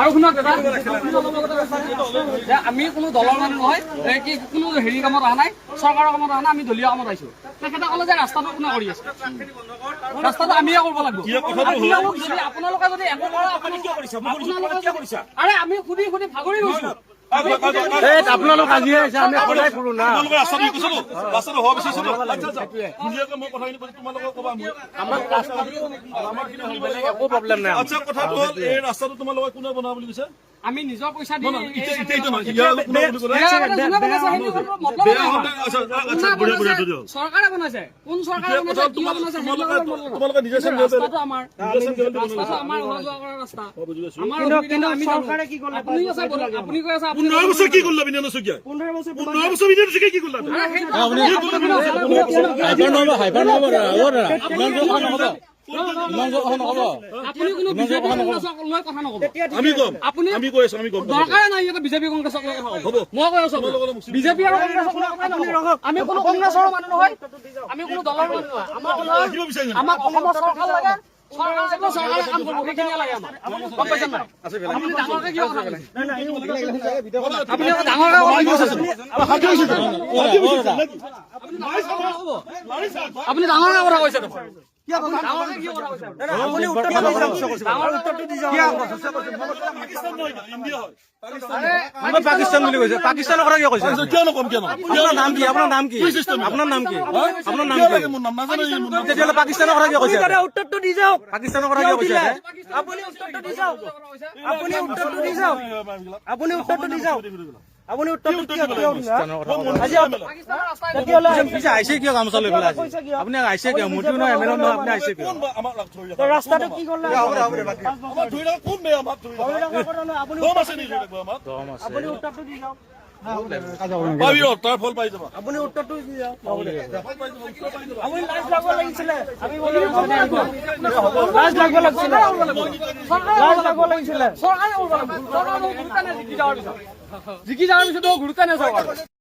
আৰু শুনক দাদা, আমি কোনো দলৰ মানুহ নহয়, কি কোনো হেৰি কামত অহা নাই, চৰকাৰৰ কামত অহা নাই, আমি দলীয় কামত আহিছো। তেখেতে ক'লে যে ৰাস্তাটো কোনে কৰি আছে, ৰাস্তাটো আমিয়ে কৰিব লাগিব। আপোনালোকে যদি একো কৰে, আৰে আমি সুধি সুধি ভাগৰি গৈছো। আপোনালোক আজি আহিছে, আমি সদায় কৰো না। একো প্ৰব্লেম নাই। আচ্ছা, কথাটো হ'ল এই ৰাস্তাটো তোমালোকে কোনে বনোৱা বুলি কৈছে? আমি নিজৰ পইচা দি চৰকাৰে বনাইছে। কোন চৰকাৰে বনাইছে, কিয় বনাইছে, তোমালোকে নিজে ৰাস্তাটো আমাৰ, ৰাস্তাটো আমাৰ অহা যোৱা কৰা ৰাস্তা। চৰকাৰে কি কৰিলে আপুনি কৈ আছে, আপুনি কৈ আছে 15 বছৰ কি কৰিলা বিনয় চকীয়া? 15 বছৰ বিনয় চকীয়া কি কৰিলা? আপুনি কোনো বিজেপি কংগ্ৰেছক লৈ কথা নকব। আমি কৈ আছো, আমি গম পাইছো। দৰকাৰে নাই ইয়াতে বিজেপি কংগ্ৰেছক লৈ কথা কব। মই কৈ আছো বিজেপি আৰু কংগ্ৰেছক লৈ কথা নকব। আমি কোনো কংগ্ৰেছৰ মানুহ নহয়, আমি কোনো দলৰ মানুহ নহয়। আমাক অসমৰ চৰকাৰ লাগে, চৰকাৰে কাম কৰিব, সেইখিনিয়ে লাগে আমাক। গম পাইছে নাই? আপুনি ডাঙৰকে কিয় কথা কৈছে? আপুনি ডাঙৰকে আপুনি ডাঙৰকে কথা কৈছে দেখোন। পাকিস্তান বুলি কৈছে, পাকিস্তানৰ কথা কিয় কৈছে? কিয় নকম, কিয় নকম? আপোনাৰ নাম কি? আপোনাৰ নাম কি? আপোনাৰ নাম কি? আপোনাৰ নাম কি? তেতিয়াহ'লে পাকিস্তানৰ কথা কিয় কৈছে? উত্তৰটো দি যাওক। পাকিস্তানৰ কথা কিয় কৈছে? আপুনি উত্তৰটো দি যাওক। আপুনি উত্তৰটো দি যাওক। আপুনি উত্তৰটো দি যাওক। আপুনি উত্তৰটো কিয় আহিছে কিয় গামোচা লৈ পেলাই? আপুনি আহিছে কিয়? মূৰ্তিও নহয়, এম এল এ নহয়, আপুনি আহিছে কিয়? ৰাস্তাটো কি কৰিলে? আপুনি উত্তৰটো দি যাওক। তাৰ ফল পাই যাবা। আপুনি উত্তৰটো দি যাওক। আপুনি লাজ লাগিব লাগিছিলে। লাজ লাগিব লাগিছিলে। লাজ লাগিব লাগিছিলে। চৰকাৰে জিকি যাৱাৰ পিছত জিকি যাৱাৰ পিছতো গুৰুত্ব নাই চৰকাৰ।